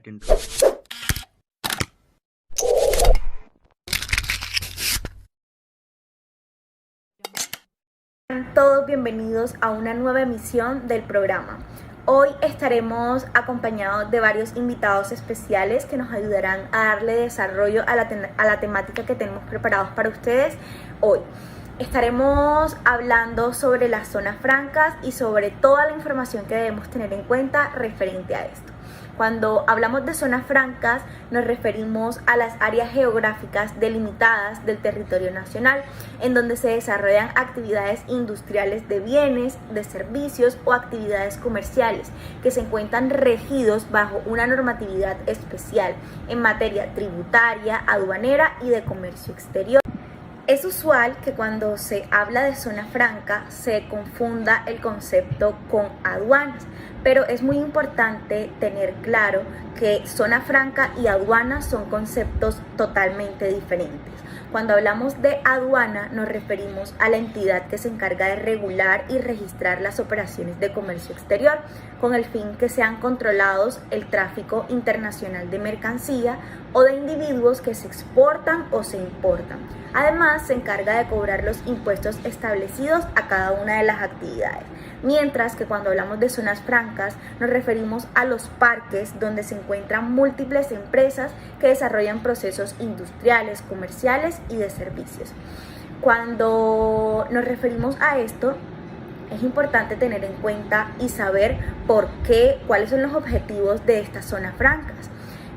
intro. Todos bienvenidos a una nueva emisión del programa. Hoy estaremos acompañados de varios invitados especiales que nos ayudarán a darle desarrollo a la temática que tenemos preparados para ustedes hoy. Estaremos hablando sobre las zonas francas y sobre toda la información que debemos tener en cuenta referente a esto. Cuando hablamos de zonas francas, nos referimos a las áreas geográficas delimitadas del territorio nacional, en donde se desarrollan actividades industriales de bienes, de servicios o actividades comerciales, que se encuentran regidos bajo una normatividad especial en materia tributaria, aduanera y de comercio exterior. Es usual que cuando se habla de zona franca se confunda el concepto con aduanas, pero es muy importante tener claro que zona franca y aduana son conceptos totalmente diferentes. Cuando hablamos de aduana nos referimos a la entidad que se encarga de regular y registrar las operaciones de comercio exterior con el fin que sean controlados el tráfico internacional de mercancía o de individuos que se exportan o se importan. Además, se encarga de cobrar los impuestos establecidos a cada una de las actividades. Mientras que cuando hablamos de zonas francas nos referimos a los parques donde se encuentran múltiples empresas que desarrollan procesos industriales, comerciales y de servicios. Cuando nos referimos a esto, es importante tener en cuenta y saber por qué, cuáles son los objetivos de estas zonas francas.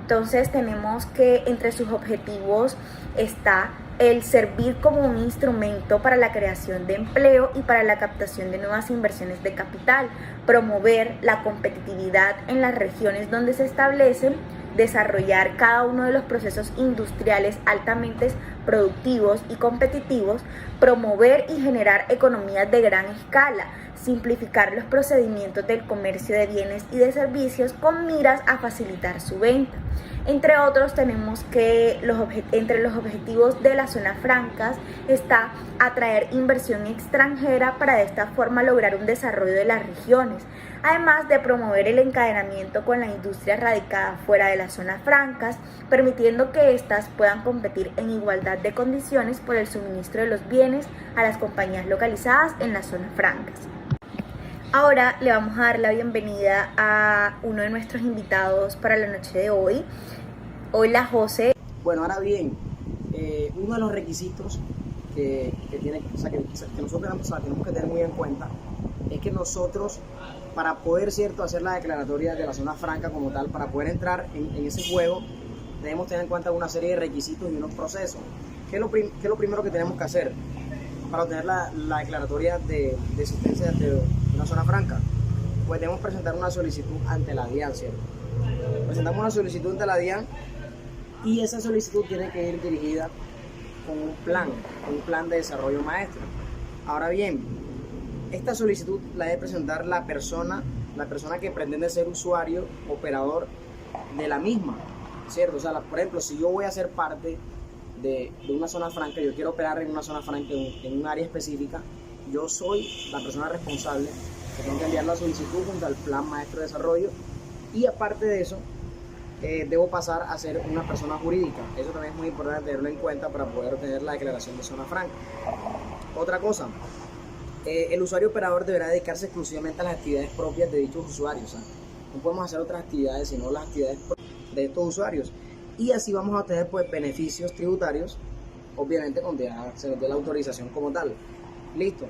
Entonces tenemos que entre sus objetivos está el servir como un instrumento para la creación de empleo y para la captación de nuevas inversiones de capital, promover la competitividad en las regiones donde se establecen, desarrollar cada uno de los procesos industriales altamente productivos y competitivos, promover y generar economías de gran escala, simplificar los procedimientos del comercio de bienes y de servicios con miras a facilitar su venta. Entre otros, tenemos que entre los objetivos de las zonas francas está atraer inversión extranjera para de esta forma lograr un desarrollo de las regiones, además de promover el encadenamiento con la industria radicada fuera de las zonas francas, permitiendo que éstas puedan competir en igualdad de condiciones por el suministro de los bienes a las compañías localizadas en las zonas francas. Ahora le vamos a dar la bienvenida a uno de nuestros invitados para la noche de hoy. Hola, José. Bueno, ahora bien, uno de los requisitos que nosotros tenemos que tener muy en cuenta es que nosotros, para poder hacer la declaratoria de la zona franca como tal, para poder entrar en ese juego, debemos tener en cuenta una serie de requisitos y unos procesos. ¿Qué es lo primero que tenemos que hacer para obtener la declaratoria de existencia de una zona franca? Pues debemos presentar una solicitud ante la DIAN, ¿cierto? Presentamos una solicitud ante la DIAN y esa solicitud tiene que ir dirigida con un plan de desarrollo maestro. Ahora bien, esta solicitud la debe presentar la persona que pretende ser usuario, operador de la misma, ¿cierto? O sea, por ejemplo, si yo voy a ser parte de una zona franca, yo quiero operar en una zona franca, en un área específica, yo soy la persona responsable que tengo que enviar la solicitud junto al plan maestro de desarrollo y aparte de eso, debo pasar a ser una persona jurídica. Eso también es muy importante tenerlo en cuenta para poder obtener la declaración de zona franca. Otra cosa, el usuario operador deberá dedicarse exclusivamente a las actividades propias de dichos usuarios. O sea, no podemos hacer otras actividades sino las actividades de estos usuarios. Y así vamos a obtener pues beneficios tributarios, obviamente cuando ya se nos dé la autorización como tal. Listo.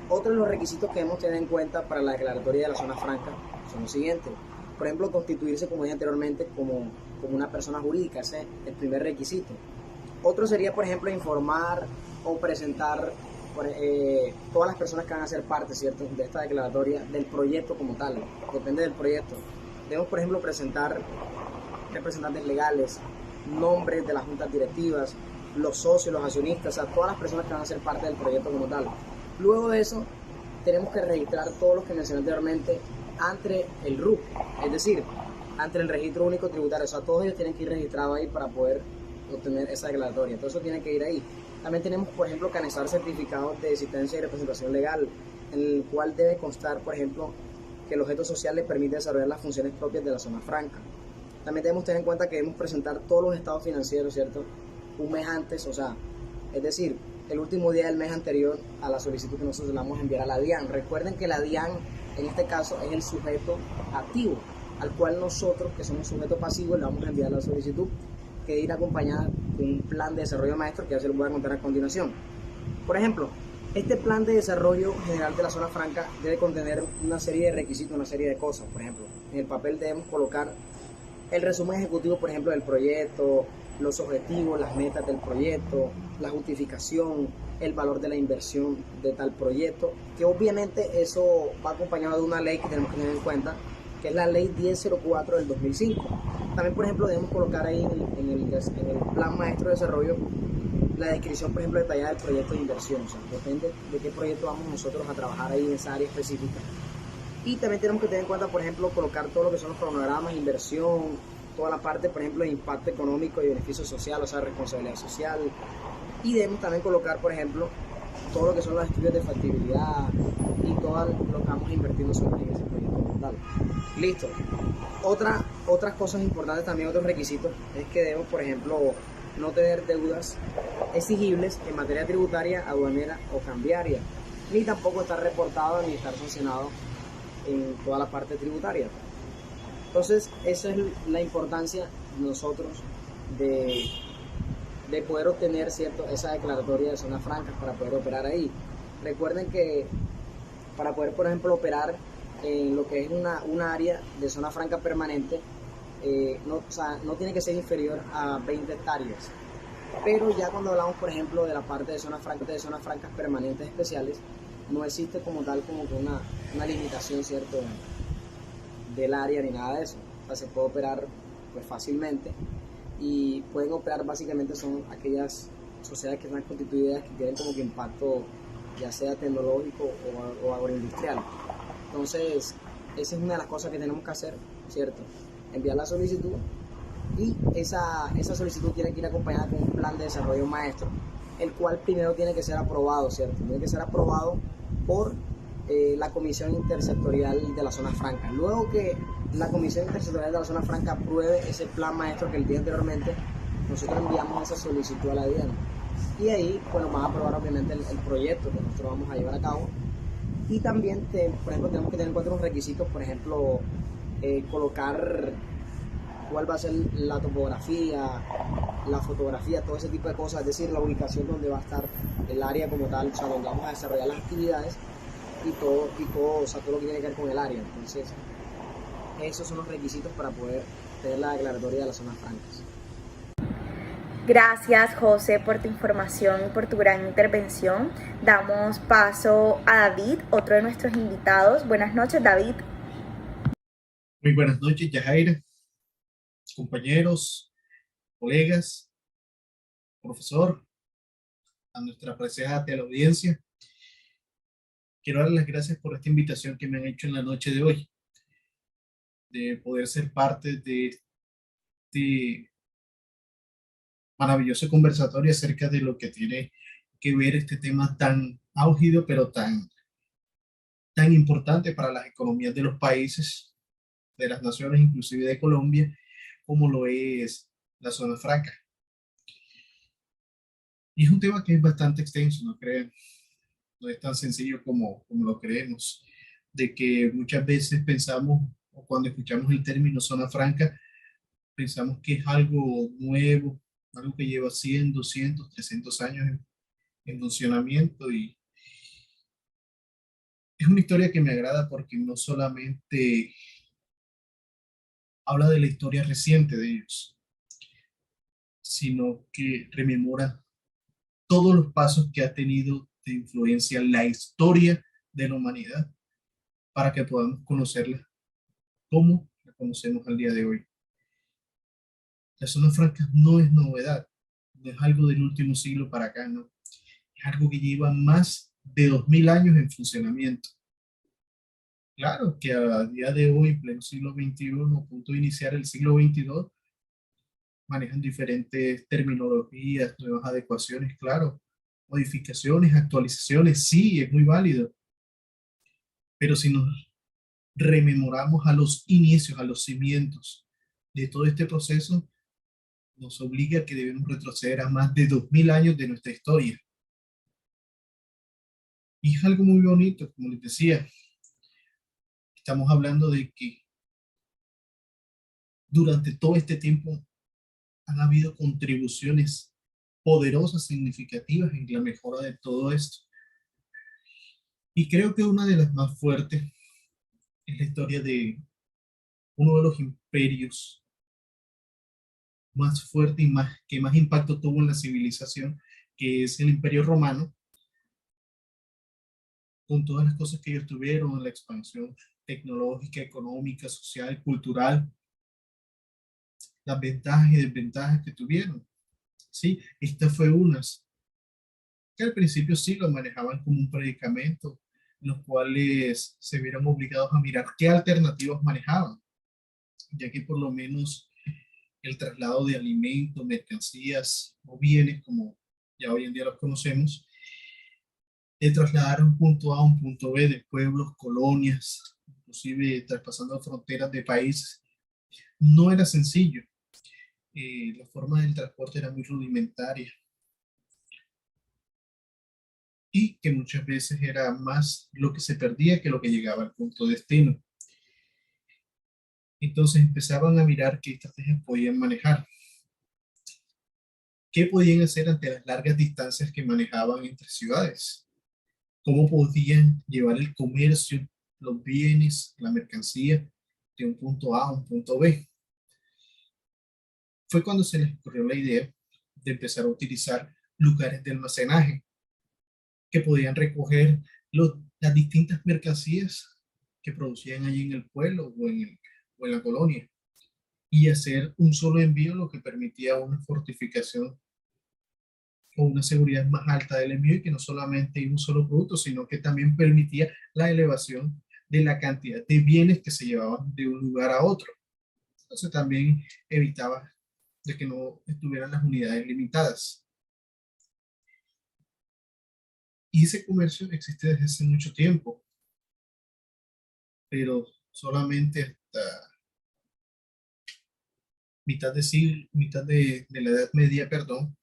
Otro de los requisitos que debemos tener en cuenta para la declaratoria de la zona franca son los siguientes. Por ejemplo, constituirse, como dije anteriormente, como una persona jurídica. Ese es el primer requisito. Otro sería, por ejemplo, informar o presentar todas las personas que van a ser parte, ¿cierto?, de esta declaratoria del proyecto como tal. Depende del proyecto. Debemos, por ejemplo, presentar representantes legales, nombres de las juntas directivas, los socios, los accionistas, o sea, todas las personas que van a ser parte del proyecto como tal. Luego de eso, tenemos que registrar todos los que mencioné anteriormente ante el RUC, es decir, ante el Registro Único Tributario. O sea, todos ellos tienen que ir registrados ahí para poder obtener esa declaratoria. Todo eso tiene que ir ahí. También tenemos, por ejemplo, que anexar certificados de existencia y representación legal, en el cual debe constar, por ejemplo, que el objeto social le permite desarrollar las funciones propias de la zona franca. También debemos tener en cuenta que debemos presentar todos los estados financieros, ¿cierto? Un mes antes, o sea, es decir, el último día del mes anterior a la solicitud que nosotros le vamos a enviar a la DIAN. Recuerden que la DIAN, en este caso, es el sujeto activo, al cual nosotros, que somos sujeto pasivo, le vamos a enviar la solicitud, que debe ir acompañada con un plan de desarrollo maestro, que ya se lo voy a contar a continuación. Por ejemplo, este plan de desarrollo general de la zona franca debe contener una serie de requisitos, una serie de cosas. Por ejemplo, en el papel debemos colocar el resumen ejecutivo, por ejemplo, del proyecto, los objetivos, las metas del proyecto, la justificación, el valor de la inversión de tal proyecto, que obviamente eso va acompañado de una ley que tenemos que tener en cuenta, que es la ley 1004 del 2005. También, por ejemplo, debemos colocar ahí en el plan maestro de desarrollo la descripción, por ejemplo, detallada del proyecto de inversión. O sea, depende de qué proyecto vamos nosotros a trabajar ahí en esa área específica. Y también tenemos que tener en cuenta, por ejemplo, colocar todo lo que son los cronogramas, inversión, toda la parte, por ejemplo, de impacto económico y beneficio social, o sea, responsabilidad social. Y debemos también colocar, por ejemplo, todo lo que son los estudios de factibilidad y todo lo que vamos a invertir nosotros en ese proyecto como tal. Listo. Otras cosas importantes también, otros requisitos, es que debemos, por ejemplo, no tener deudas exigibles en materia tributaria, aduanera o cambiaria, ni tampoco estar reportado ni estar sancionado en toda la parte tributaria. Entonces, esa es la importancia de nosotros de poder obtener, ¿cierto?, esa declaratoria de zonas francas para poder operar ahí. Recuerden que para poder, por ejemplo, operar en lo que es una área de zona franca permanente, no tiene que ser inferior a 20 hectáreas. Pero ya cuando hablamos, por ejemplo, de la parte de zonas francas permanentes especiales, no existe como tal como que una limitación, ¿cierto?, del área ni nada de eso. O sea, se puede operar pues fácilmente, y pueden operar, básicamente son aquellas sociedades que están constituidas que tienen como que impacto ya sea tecnológico o agroindustrial. Entonces, esa es una de las cosas que tenemos que hacer, ¿cierto? Enviar la solicitud, y esa solicitud tiene que ir acompañada con un plan de desarrollo maestro, el cual primero tiene que ser aprobado, ¿cierto? Tiene que ser aprobado por la Comisión Intersectorial de la Zona Franca. Luego que la Comisión Intersectorial de la Zona Franca apruebe ese plan maestro que les dije anteriormente, nosotros enviamos esa solicitud a la DIAN. Y ahí, bueno, van a aprobar obviamente el proyecto que nosotros vamos a llevar a cabo. Y también, por ejemplo, tenemos que tener en cuenta unos requisitos, por ejemplo, colocar cuál va a ser la topografía, la fotografía, todo ese tipo de cosas, es decir, la ubicación donde va a estar el área como tal, o sea, donde vamos a desarrollar las actividades y todo, o sea, todo lo que tiene que ver con el área. Entonces, esos son los requisitos para poder tener la declaratoria de las zonas francas. Gracias, José, por tu información y por tu gran intervención. Damos paso a David, otro de nuestros invitados. Buenas noches, David. Muy buenas noches, Yajaira, compañeros, colegas, profesor, a nuestra apreciada teleaudiencia. Quiero dar las gracias por esta invitación que me han hecho en la noche de hoy, de poder ser parte de este maravilloso conversatorio acerca de lo que tiene que ver este tema tan álgido, pero tan importante para las economías de los países, de las naciones, inclusive de Colombia, como lo es la zona franca. Y es un tema que es bastante extenso, no creen, no es tan sencillo como lo creemos, de que muchas veces pensamos, o cuando escuchamos el término zona franca, pensamos que es algo nuevo, algo que lleva 100, 200, 300 años en funcionamiento, y es una historia que me agrada porque no solamente habla de la historia reciente de ellos, sino que rememora todos los pasos que ha tenido de influencia la historia de la humanidad para que podamos conocerla como la conocemos al día de hoy. La zona franca no es novedad, no es algo del último siglo para acá, no. Es algo que lleva más de 2000 años en funcionamiento. Claro que a día de hoy, en pleno siglo XXI, a punto de iniciar el siglo XXII, manejan diferentes terminologías, nuevas adecuaciones, claro, modificaciones, actualizaciones, sí, es muy válido. Pero si nos rememoramos a los inicios, a los cimientos de todo este proceso nos obliga a que debemos retroceder a más de 2000 años de nuestra historia. Y es algo muy bonito, como les decía, estamos hablando de que durante todo este tiempo han habido contribuciones poderosas, significativas en la mejora de todo esto. Y creo que una de las más fuertes es la historia de uno de los imperios más fuerte y que más impacto tuvo en la civilización, que es el Imperio Romano, con todas las cosas que ellos tuvieron, la expansión tecnológica, económica, social, cultural, las ventajas y desventajas que tuvieron. Sí, esta fue unas que al principio sí lo manejaban como un predicamento, los cuales se vieron obligados a mirar qué alternativas manejaban, ya que por lo menos el traslado de alimentos, mercancías o bienes, como ya hoy en día los conocemos, de trasladar a un punto A a un punto B de pueblos, colonias, inclusive traspasando fronteras de países, no era sencillo. La forma del transporte era muy rudimentaria y que muchas veces era más lo que se perdía que lo que llegaba al punto de destino. Entonces empezaban a mirar qué estrategias podían manejar, qué podían hacer ante las largas distancias que manejaban entre ciudades, cómo podían llevar el comercio, los bienes, la mercancía de un punto A a un punto B. Fue cuando se les ocurrió la idea de empezar a utilizar lugares de almacenaje que podían recoger las distintas mercancías que producían allí en el pueblo o en la colonia y hacer un solo envío, lo que permitía una fortificación o una seguridad más alta del envío y que no solamente un solo producto, sino que también permitía la elevación de la cantidad de bienes que se llevaban de un lugar a otro. Entonces también evitaba de que no estuvieran las unidades limitadas. Y ese comercio existe desde hace mucho tiempo, pero solamente hasta mitad de la Edad Media, perdón,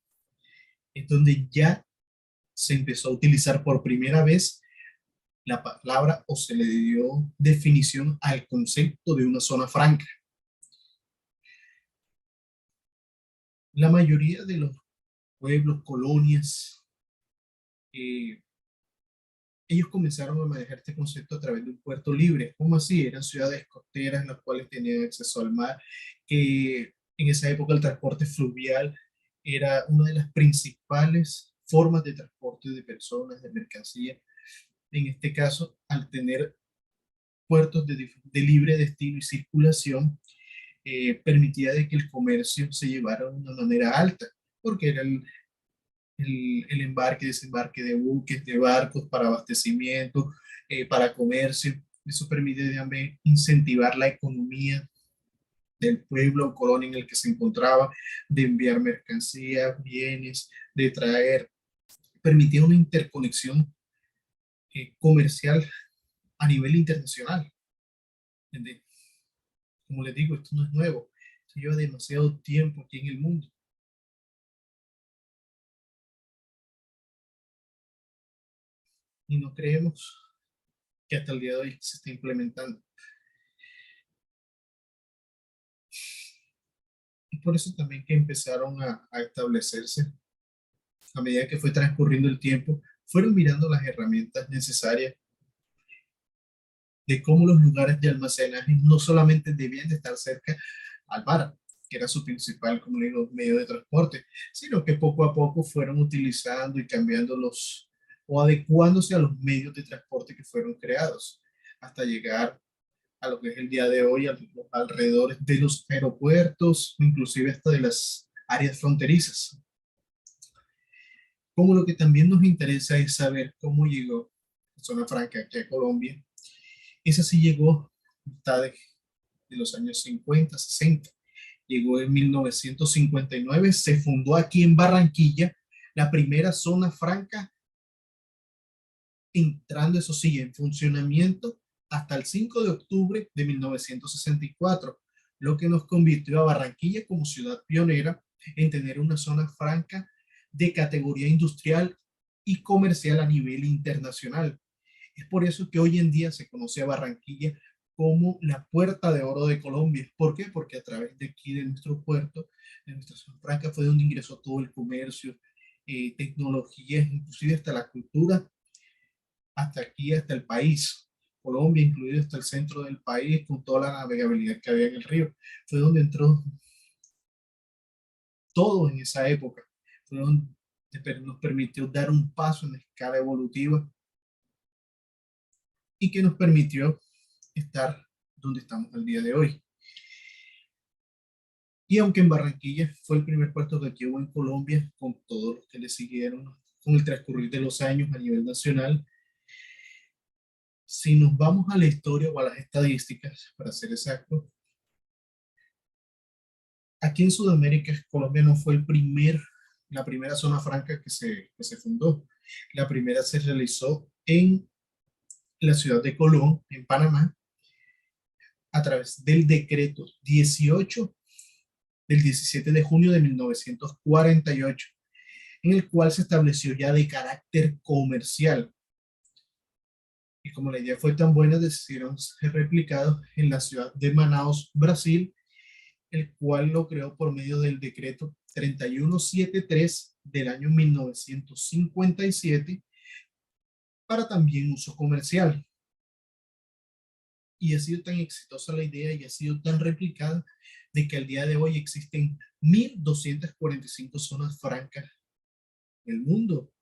es donde ya se empezó a utilizar por primera vez la palabra o se le dio definición al concepto de una zona franca. La mayoría de los pueblos, colonias, eh, ellos comenzaron a manejar este concepto a través de un puerto libre. ¿Cómo así? Eran ciudades costeras en las cuales tenían acceso al mar, que en esa época el transporte fluvial era una de las principales formas de transporte de personas, de mercancía. En este caso, al tener puertos de libre destino y circulación, permitía de que el comercio se llevara de una manera alta, porque era el embarque, desembarque de buques, de barcos para abastecimiento, para comercio. Eso permite también incentivar la economía del pueblo o colonia en el que se encontraba, de enviar mercancías, bienes, de traer, permitía una interconexión comercial a nivel internacional. ¿Entiendes? Como les digo, esto no es nuevo, esto lleva demasiado tiempo aquí en el mundo. Y no creemos que hasta el día de hoy se esté implementando. Y por eso también que empezaron a establecerse, a medida que fue transcurriendo el tiempo, fueron mirando las herramientas necesarias de cómo los lugares de almacenaje no solamente debían de estar cerca al mar, que era su principal, como digo, medio de transporte, sino que poco a poco fueron utilizando y cambiando o adecuándose a los medios de transporte que fueron creados, hasta llegar a lo que es el día de hoy, a los alrededores de los aeropuertos, inclusive hasta de las áreas fronterizas. Como lo que también nos interesa es saber cómo llegó la zona franca aquí a Colombia. Esa sí llegó a mitad de los años 50, 60. Llegó en 1959, se fundó aquí en Barranquilla la primera zona franca, entrando, eso sí, en funcionamiento hasta el 5 de octubre de 1964, lo que nos convirtió a Barranquilla como ciudad pionera en tener una zona franca de categoría industrial y comercial a nivel internacional. Es por eso que hoy en día se conoce a Barranquilla como la puerta de oro de Colombia. ¿Por qué? Porque a través de aquí, de nuestro puerto, de nuestra zona franca, fue donde ingresó todo el comercio, tecnologías, inclusive hasta la cultura, hasta aquí, hasta el país. Colombia, incluido hasta el centro del país, con toda la navegabilidad que había en el río. Fue donde entró todo en esa época. Fue donde nos permitió dar un paso en la escala evolutiva y que nos permitió estar donde estamos al día de hoy. Y aunque en Barranquilla fue el primer puerto que hubo en Colombia, con todos los que le siguieron, con el transcurrir de los años a nivel nacional, si nos vamos a la historia o a las estadísticas, para ser exacto, aquí en Sudamérica, Colombia no fue la primera zona franca que se fundó. La primera se realizó en la ciudad de Colón, en Panamá, a través del decreto 18 del 17 de junio de 1948, en el cual se estableció ya de carácter comercial. Y como la idea fue tan buena, decidieron ser replicados en la ciudad de Manaus, Brasil, el cual lo creó por medio del decreto 3173 del año 1957 para también uso comercial. Y ha sido tan exitosa la idea y ha sido tan replicada de que al día de hoy existen 1.245 zonas francas en el mundo,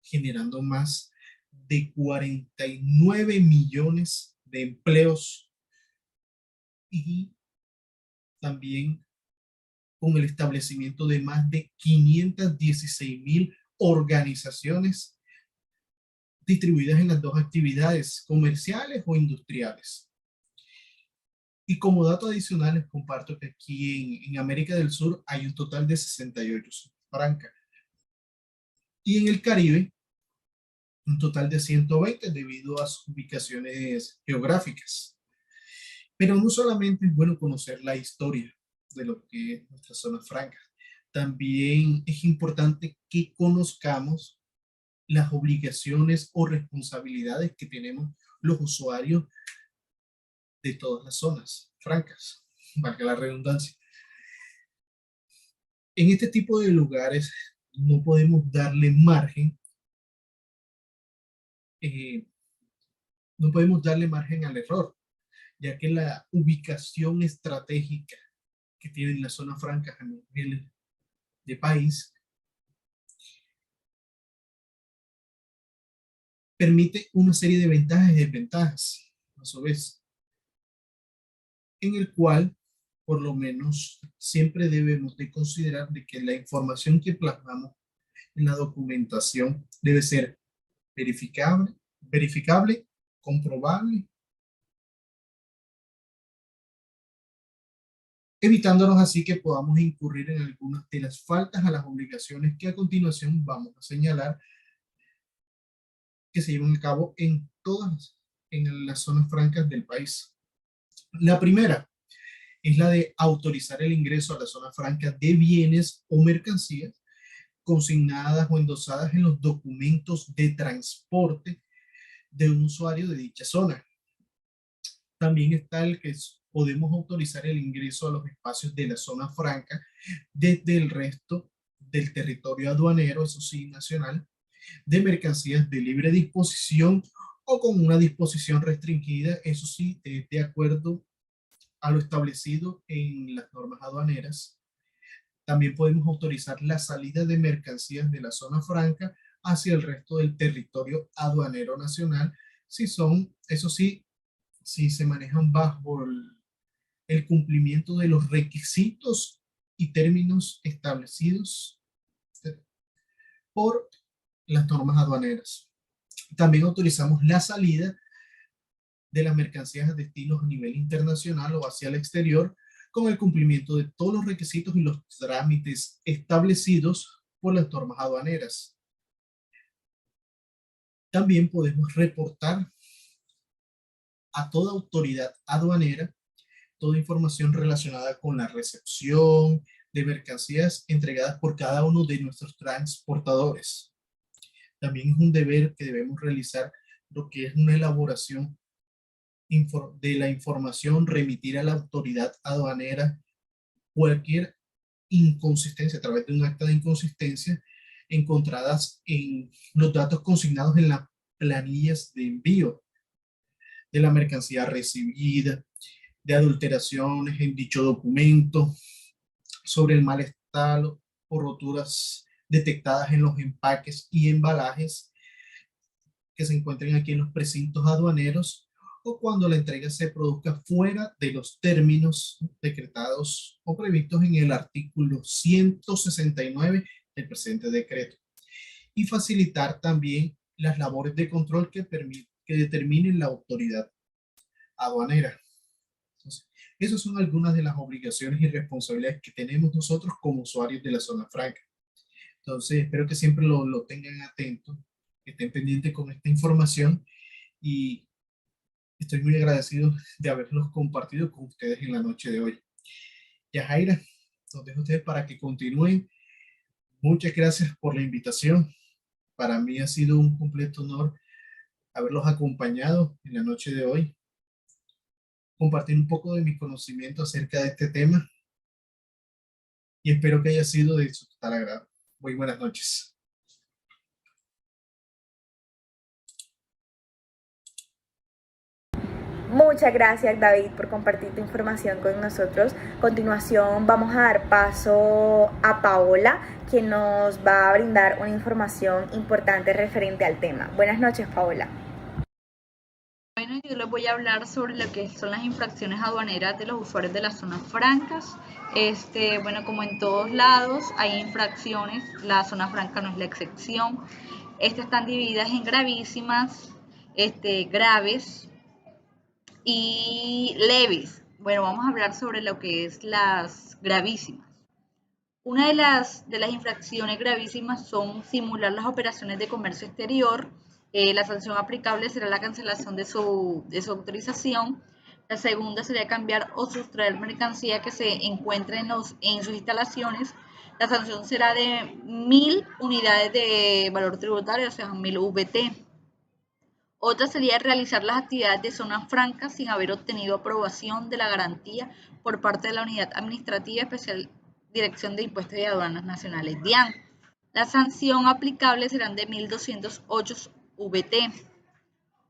generando más de 49 millones de empleos y también con el establecimiento de más de 516.000 organizaciones distribuidas en las dos actividades, comerciales o industriales. Y como dato adicional, les comparto que aquí en América del Sur hay un total de 68 zonas francas. Y en el Caribe, un total de 120 debido a sus ubicaciones geográficas. Pero no solamente es bueno conocer la historia de lo que es nuestra zona franca, también es importante que conozcamos las obligaciones o responsabilidades que tenemos los usuarios de todas las zonas francas, valga la redundancia. En este tipo de lugares no podemos darle margen, eh, no podemos darle margen al error, ya que la ubicación estratégica que tienen las zonas francas a nivel de país permite una serie de ventajas y desventajas, a su vez, en el cual por lo menos siempre debemos de considerar de que la información que plasmamos en la documentación debe ser verificable, comprobable, evitándonos así que podamos incurrir en algunas de las faltas a las obligaciones que a continuación vamos a señalar que se llevan a cabo en en las zonas francas del país. La primera es la de autorizar el ingreso a la zona franca de bienes o mercancías consignadas o endosadas en los documentos de transporte de un usuario de dicha zona. También está el que podemos autorizar el ingreso a los espacios de la zona franca desde el resto del territorio aduanero, eso sí, nacional, de mercancías de libre disposición o con una disposición restringida, eso sí, de acuerdo a lo establecido en las normas aduaneras. También podemos autorizar la salida de mercancías de la zona franca hacia el resto del territorio aduanero nacional, si son, eso sí, si se manejan bajo el cumplimiento de los requisitos y términos establecidos por las normas aduaneras. También autorizamos la salida de las mercancías a destinos a nivel internacional o hacia el exterior con el cumplimiento de todos los requisitos y los trámites establecidos por las normas aduaneras. También podemos reportar a toda autoridad aduanera toda información relacionada con la recepción de mercancías entregadas por cada uno de nuestros transportadores. También es un deber que debemos realizar lo que es una elaboración de la información, remitir a la autoridad aduanera cualquier inconsistencia a través de un acta de inconsistencia encontradas en los datos consignados en las planillas de envío de la mercancía recibida, de adulteraciones en dicho documento, sobre el mal estado o roturas detectadas en los empaques y embalajes que se encuentren aquí en los precintos aduaneros, o cuando la entrega se produzca fuera de los términos decretados o previstos en el artículo 169 del presente decreto. Y facilitar también las labores de control que determine la autoridad aduanera. Entonces, esas son algunas de las obligaciones y responsabilidades que tenemos nosotros como usuarios de la zona franca. Entonces, espero que siempre lo tengan atento, que estén pendientes con esta información, y estoy muy agradecido de haberlos compartido con ustedes en la noche de hoy. Yajaira, los dejo a ustedes para que continúen. Muchas gracias por la invitación. Para mí ha sido un completo honor haberlos acompañado en la noche de hoy, compartir un poco de mi conocimiento acerca de este tema, y espero que haya sido de su total agrado. Muy buenas noches. Muchas gracias, David, por compartir tu información con nosotros. A continuación vamos a dar paso a Paola, quien nos va a brindar una información importante referente al tema. Buenas noches, Paola. Bueno, yo les voy a hablar sobre lo que son las infracciones aduaneras de los usuarios de las zonas francas. Bueno, como en todos lados hay infracciones, la zona franca no es la excepción. Estas están divididas en gravísimas, graves y leves. Bueno, vamos a hablar sobre lo que es las gravísimas. Una de las infracciones gravísimas son simular las operaciones de comercio exterior. La sanción aplicable será la cancelación de su autorización. La segunda sería cambiar o sustraer mercancía que se encuentre en sus instalaciones. La sanción será de 1000 unidades de valor tributario, o sea, 1000 VT. Otra sería realizar las actividades de zonas francas sin haber obtenido aprobación de la garantía por parte de la Unidad Administrativa Especial Dirección de Impuestos y Aduanas Nacionales, DIAN. La sanción aplicable serán de 1208 VT.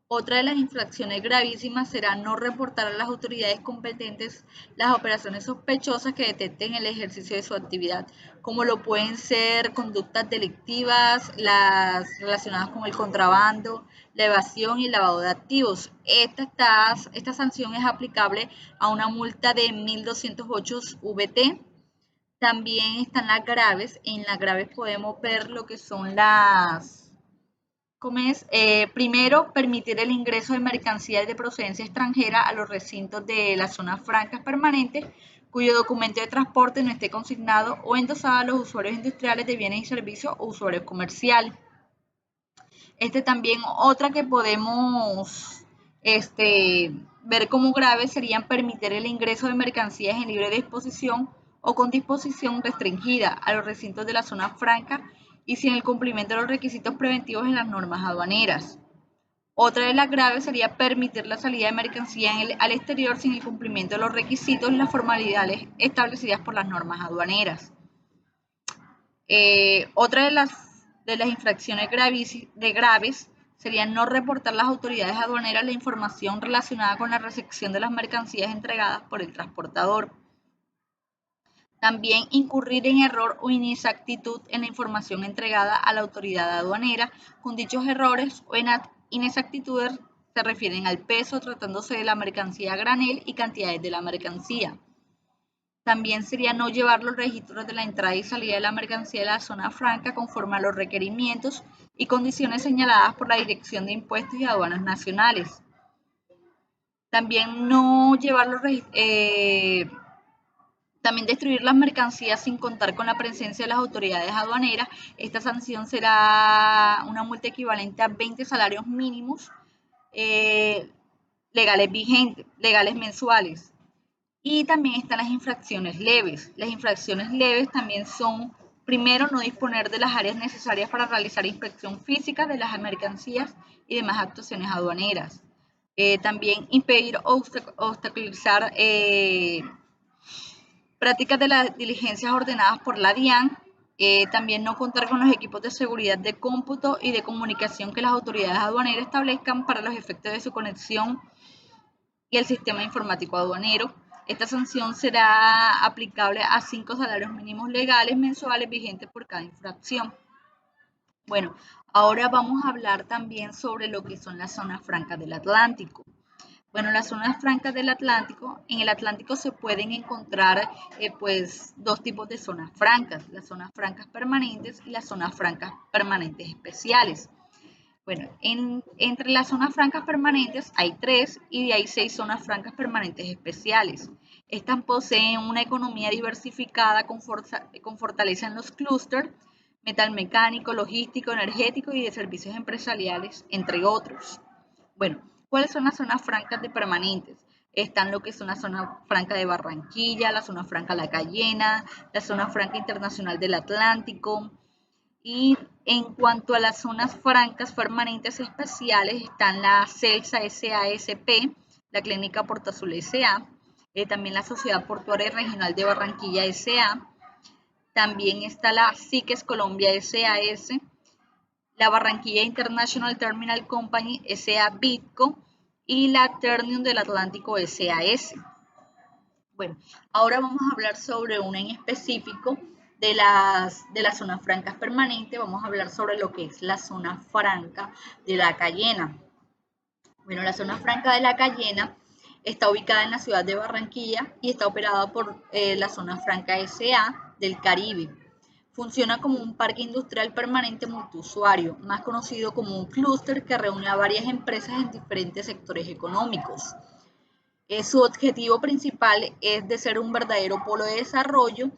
Otra de las infracciones gravísimas será no reportar a las autoridades competentes las operaciones sospechosas que detecten el ejercicio de su actividad, como lo pueden ser conductas delictivas, las relacionadas con el contrabando, la evasión y el lavado de activos. Esta sanción es aplicable a una multa de 1208 VT. También están las graves. En las graves podemos ver lo que son primero, permitir el ingreso de mercancías de procedencia extranjera a los recintos de las zonas francas permanentes cuyo documento de transporte no esté consignado o endosado a los usuarios industriales de bienes y servicios o usuarios comerciales. También otra que podemos ver como grave serían permitir el ingreso de mercancías en libre disposición o con disposición restringida a los recintos de la zona franca y sin el cumplimiento de los requisitos preventivos en las normas aduaneras. Otra de las graves sería permitir la salida de mercancía al exterior sin el cumplimiento de los requisitos y las formalidades establecidas por las normas aduaneras. Otra de las infracciones graves sería no reportar a las autoridades aduaneras la información relacionada con la recepción de las mercancías entregadas por el transportador. También incurrir en error o inexactitud en la información entregada a la autoridad aduanera. Con dichos errores o inexactitudes se refieren al peso, tratándose de la mercancía a granel y cantidades de la mercancía. También sería no llevar los registros de la entrada y salida de la mercancía de la zona franca conforme a los requerimientos y condiciones señaladas por la Dirección de Impuestos y Aduanas Nacionales. También no llevar también destruir las mercancías sin contar con la presencia de las autoridades aduaneras. Esta sanción será una multa equivalente a 20 salarios mínimos legales mensuales. Y también están las infracciones leves. Las infracciones leves también son, primero, no disponer de las áreas necesarias para realizar inspección física de las mercancías y demás actuaciones aduaneras. También impedir o obstaculizar prácticas de las diligencias ordenadas por la DIAN. También no contar con los equipos de seguridad de cómputo y de comunicación que las autoridades aduaneras establezcan para los efectos de su conexión y el sistema informático aduanero. Esta sanción será aplicable a 5 salarios mínimos legales mensuales vigentes por cada infracción. Bueno, ahora vamos a hablar también sobre lo que son las zonas francas del Atlántico. Bueno, las zonas francas del Atlántico, en el Atlántico se pueden encontrar pues dos tipos de zonas francas, las zonas francas permanentes y las zonas francas permanentes especiales. Bueno, entre las zonas francas permanentes hay 3 y de ahí 6 zonas francas permanentes especiales. Estas poseen una economía diversificada con fortaleza en los clústeres metalmecánico, logístico, energético y de servicios empresariales, entre otros. Bueno, ¿cuáles son las zonas francas de permanentes? Están lo que son la zona franca de Barranquilla, la zona franca La Cayena, la zona franca internacional del Atlántico. Y en cuanto a las zonas francas permanentes especiales, están la CELSA SASP, la Clínica Puerto Azul SA, también la Sociedad Portuaria Regional de Barranquilla SA, también está la CICES Colombia SAS, la Barranquilla International Terminal Company SA Bitco y la Ternium del Atlántico SAS. Bueno, ahora vamos a hablar sobre una en específico de las zonas francas permanentes. Vamos a hablar sobre lo que es la zona franca de La Cayena. Bueno, la zona franca de La Cayena está ubicada en la ciudad de Barranquilla y está operada por la Zona Franca SA del Caribe. Funciona como un parque industrial permanente multiusuario, más conocido como un clúster que reúne a varias empresas en diferentes sectores económicos. Su objetivo principal es de ser un verdadero polo de desarrollo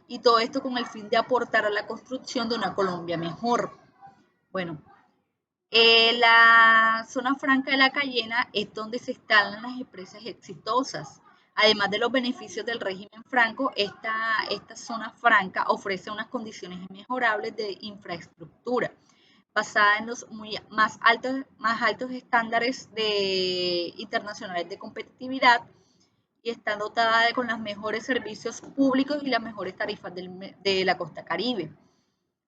y todo esto con el fin de aportar a la construcción de una Colombia mejor. Bueno, la zona franca de La Cayena es donde se instalan las empresas exitosas. Además de los beneficios del régimen franco, esta zona franca ofrece unas condiciones inmejorables de infraestructura, basada en los más altos estándares internacionales de competitividad y está dotada con los mejores servicios públicos y las mejores tarifas de la costa Caribe.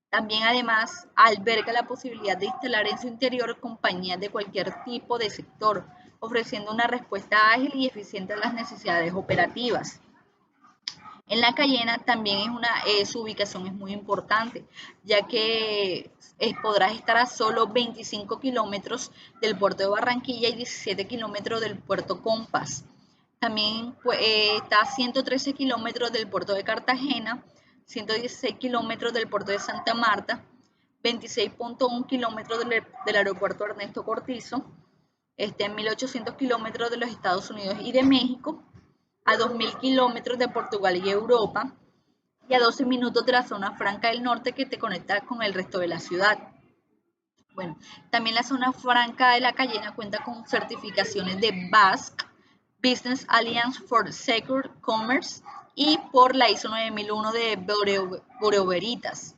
También además alberga la posibilidad de instalar en su interior compañías de cualquier tipo de sector, ofreciendo una respuesta ágil y eficiente a las necesidades operativas. En La Cayena también su ubicación es muy importante, ya que podrás estar a solo 25 kilómetros del puerto de Barranquilla y 17 kilómetros del puerto Compass. También está a 113 kilómetros del puerto de Cartagena, 116 kilómetros del puerto de Santa Marta, 26.1 kilómetros del aeropuerto Ernesto Cortizo, en 1.800 kilómetros de los Estados Unidos y de México, a 2.000 kilómetros de Portugal y Europa, y a 12 minutos de la zona franca del norte que te conecta con el resto de la ciudad. Bueno, también la zona franca de La Cayena cuenta con certificaciones de BASC, Business Alliance for Secure Commerce, y por la ISO 9001 de Bureau Veritas.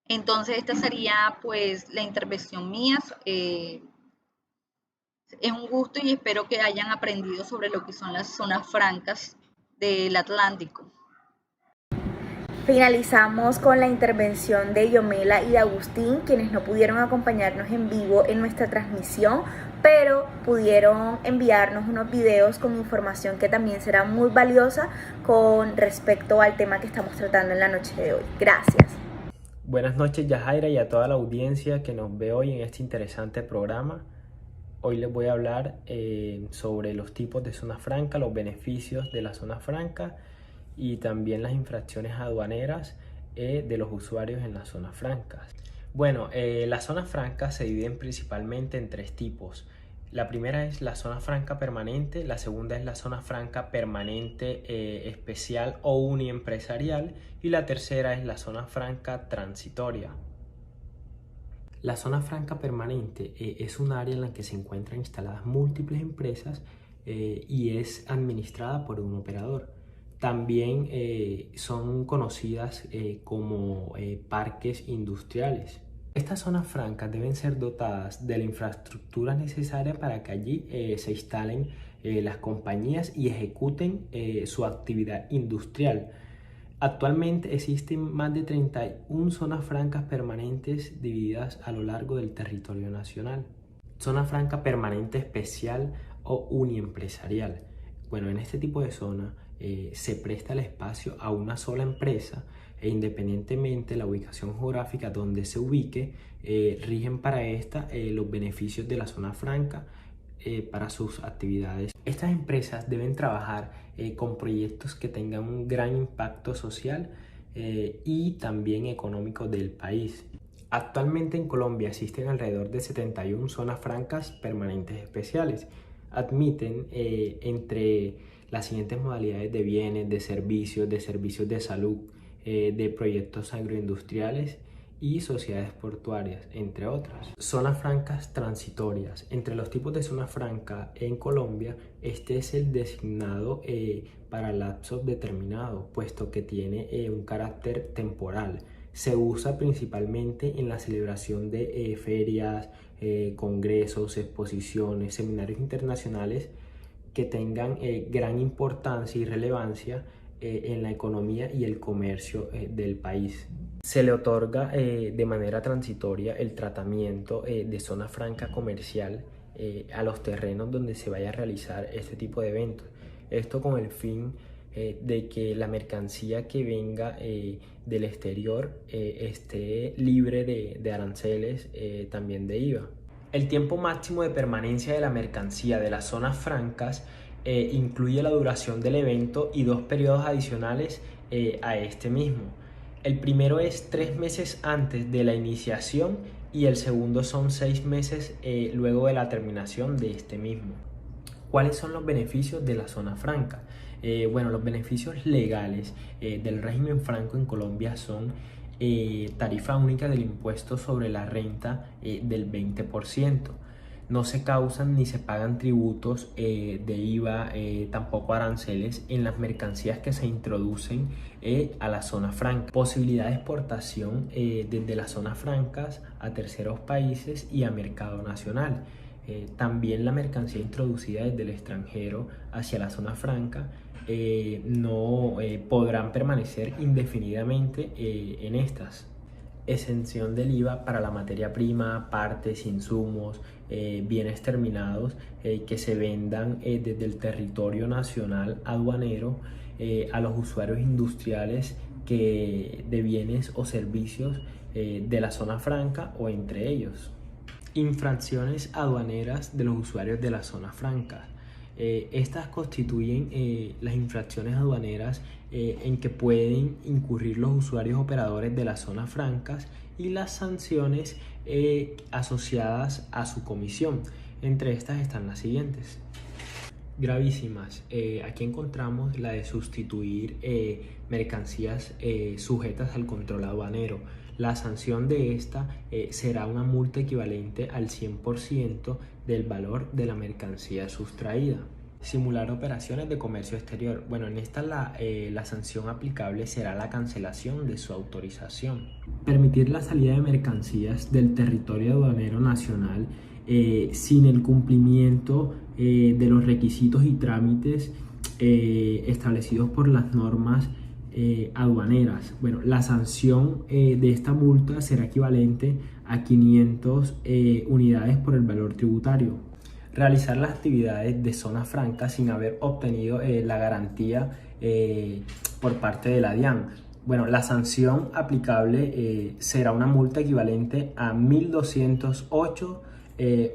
Entonces esta sería pues la intervención mía. Es un gusto y espero que hayan aprendido sobre lo que son las zonas francas del Atlántico. Finalizamos con la intervención de Yomela y de Agustín, quienes no pudieron acompañarnos en vivo en nuestra transmisión, pero pudieron enviarnos unos videos con información que también será muy valiosa con respecto al tema que estamos tratando en la noche de hoy. Gracias. Buenas noches, Yajaira, y a toda la audiencia que nos ve hoy en este interesante programa. Hoy les voy a hablar sobre los tipos de zona franca, los beneficios de la zona franca y también las infracciones aduaneras de los usuarios en las zonas francas. Bueno, las zonas francas se dividen principalmente en 3 tipos. La primera es la zona franca permanente, la segunda es la zona franca permanente especial o uniempresarial y la tercera es la zona franca transitoria. La zona franca permanente es un área en la que se encuentran instaladas múltiples empresas y es administrada por un operador. También son conocidas como parques industriales. Estas zonas francas deben ser dotadas de la infraestructura necesaria para que allí se instalen las compañías y ejecuten su actividad industrial. Actualmente existen más de 31 zonas francas permanentes divididas a lo largo del territorio nacional. Zona franca permanente especial o uniempresarial. Bueno, en este tipo de zona se presta el espacio a una sola empresa e independientemente de la ubicación geográfica donde se ubique, rigen para esta los beneficios de la zona franca para sus actividades. Estas empresas deben trabajar con proyectos que tengan un gran impacto social y también económico del país. Actualmente en Colombia existen alrededor de 71 zonas francas permanentes especiales. Admiten entre las siguientes modalidades de bienes, de servicios de salud, de proyectos agroindustriales y sociedades portuarias, entre otras. Zonas francas transitorias. Entre los tipos de zona franca en Colombia, este es el designado para lapsos determinados, puesto que tiene un carácter temporal. Se usa principalmente en la celebración de ferias, congresos, exposiciones, seminarios internacionales que tengan gran importancia y relevancia en la economía y el comercio del país. Se le otorga de manera transitoria el tratamiento de zona franca comercial a los terrenos donde se vaya a realizar este tipo de eventos. Esto con el fin de que la mercancía que venga del exterior esté libre de aranceles, también de IVA. El tiempo máximo de permanencia de la mercancía de las zonas francas incluye la duración del evento y 2 periodos adicionales a este mismo. El primero es 3 meses antes de la iniciación y el segundo son 6 meses luego de la terminación de este mismo. ¿Cuáles son los beneficios de la zona franca? Bueno, los beneficios legales del régimen franco en Colombia son tarifa única del impuesto sobre la renta del 20%. No se causan ni se pagan tributos de IVA, tampoco aranceles en las mercancías que se introducen a la zona franca. Posibilidad de exportación desde las zonas francas a terceros países y a mercado nacional. También la mercancía introducida desde el extranjero hacia la zona franca no podrán permanecer indefinidamente en estas. Exención del IVA para la materia prima, partes, insumos, bienes terminados que se vendan desde el territorio nacional aduanero a los usuarios industriales de bienes o servicios de la zona franca o entre ellos. Infracciones aduaneras de los usuarios de la zona franca. Estas constituyen las infracciones aduaneras en que pueden incurrir los usuarios operadores de las zonas francas y las sanciones asociadas a su comisión. Entre estas están las siguientes. Gravísimas. Aquí encontramos la de sustituir mercancías sujetas al control aduanero. La sanción de esta será una multa equivalente al 100% del valor de la mercancía sustraída. Simular operaciones de comercio exterior. Bueno, en esta la sanción aplicable será la cancelación de su autorización. Permitir la salida de mercancías del territorio aduanero nacional sin el cumplimiento de los requisitos y trámites establecidos por las normas aduaneras. Bueno, la sanción de esta multa será equivalente a 500 unidades por el valor tributario. Realizar las actividades de zona franca sin haber obtenido la garantía por parte de la DIAN. Bueno, la sanción aplicable será una multa equivalente a 1.208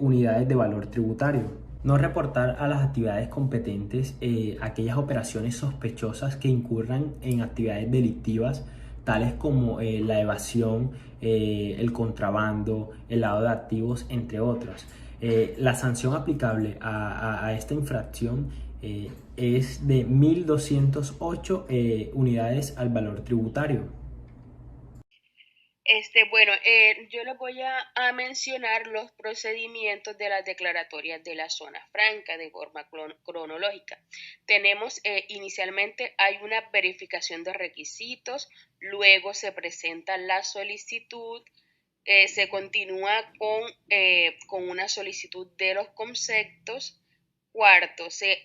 unidades de valor tributario. No reportar a las actividades competentes aquellas operaciones sospechosas que incurran en actividades delictivas, tales como la evasión, el contrabando, el lavado de activos, entre otras. La sanción aplicable a esta infracción es de 1.208 unidades al valor tributario. Yo les voy a mencionar los procedimientos de las declaratorias de la zona franca de forma cronológica. Tenemos inicialmente hay una verificación de requisitos, luego se presenta la solicitud, se continúa con una solicitud de los conceptos. Cuarto, se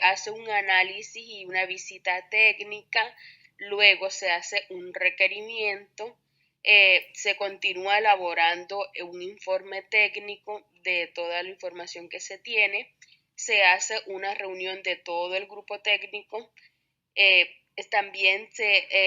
hace un análisis y una visita técnica. Luego se hace un requerimiento, se continúa elaborando un informe técnico de toda la información que se tiene, se hace una reunión de todo el grupo técnico, también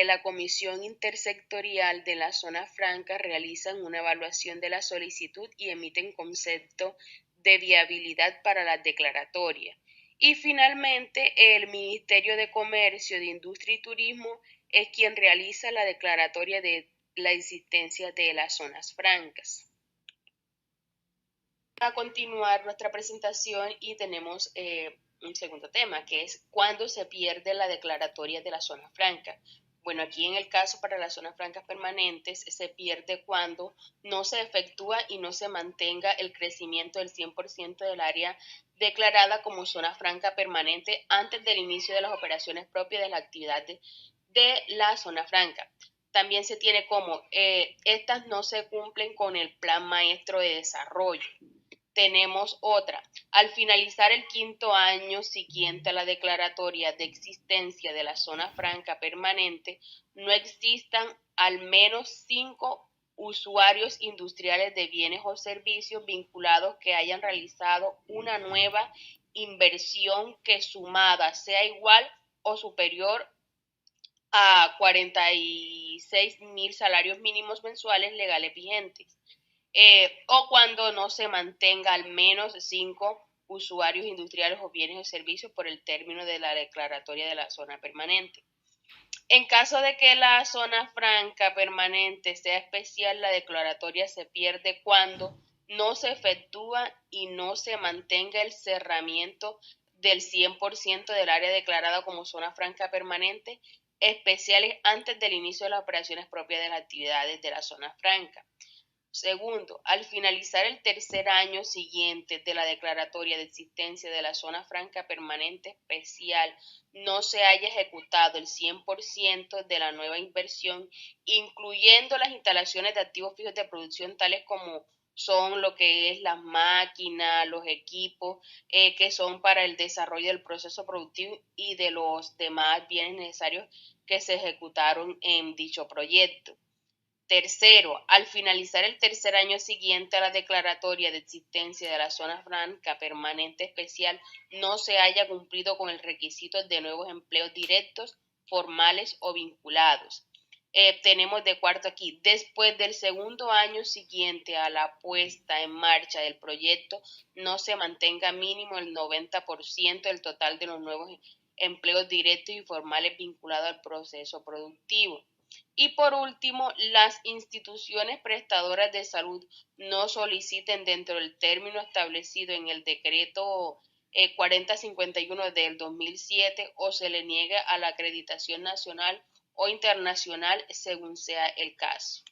la comisión intersectorial de la zona franca realizan una evaluación de la solicitud y emiten concepto de viabilidad para la declaratoria. Y finalmente, el Ministerio de Comercio, de Industria y Turismo es quien realiza la declaratoria de la existencia de las zonas francas. A continuar nuestra presentación y tenemos un segundo tema, que es cuándo se pierde la declaratoria de la zona franca. Bueno, aquí en el caso para las zonas francas permanentes se pierde cuando no se efectúa y no se mantenga el crecimiento del 100% del área declarada como zona franca permanente antes del inicio de las operaciones propias de la actividad de la zona franca. También se tiene como estas no se cumplen con el plan maestro de desarrollo. Tenemos otra, al finalizar el 5º año siguiente a la declaratoria de existencia de la zona franca permanente, no existan al menos 5 usuarios industriales de bienes o servicios vinculados que hayan realizado una nueva inversión que sumada sea igual o superior a 46.000 salarios mínimos mensuales legales vigentes. O cuando no se mantenga al menos 5 usuarios industriales o bienes o servicios por el término de la declaratoria de la zona permanente. En caso de que la zona franca permanente sea especial, la declaratoria se pierde cuando no se efectúa y no se mantenga el cerramiento del 100% del área declarada como zona franca permanente especiales antes del inicio de las operaciones propias de las actividades de la zona franca. Segundo, al finalizar el 3er año siguiente de la declaratoria de existencia de la zona franca permanente especial, no se haya ejecutado el 100% de la nueva inversión, incluyendo las instalaciones de activos fijos de producción, tales como son lo que es las máquinas, los equipos que son para el desarrollo del proceso productivo y de los demás bienes necesarios que se ejecutaron en dicho proyecto. Tercero, al finalizar el 3er año siguiente a la declaratoria de existencia de la zona franca permanente especial, no se haya cumplido con el requisito de nuevos empleos directos, formales o vinculados. Tenemos de cuarto aquí, después del 2º año siguiente a la puesta en marcha del proyecto, no se mantenga mínimo el 90% del total de los nuevos empleos directos y formales vinculados al proceso productivo. Y por último, las instituciones prestadoras de salud no soliciten dentro del término establecido en el decreto 4051 del 2007 o se le niegue a la acreditación nacional o internacional según sea el caso.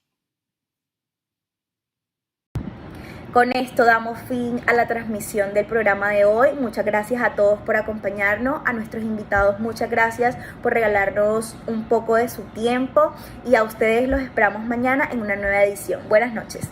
Con esto damos fin a la transmisión del programa de hoy. Muchas gracias a todos por acompañarnos, a nuestros invitados muchas gracias por regalarnos un poco de su tiempo y a ustedes los esperamos mañana en una nueva edición. Buenas noches.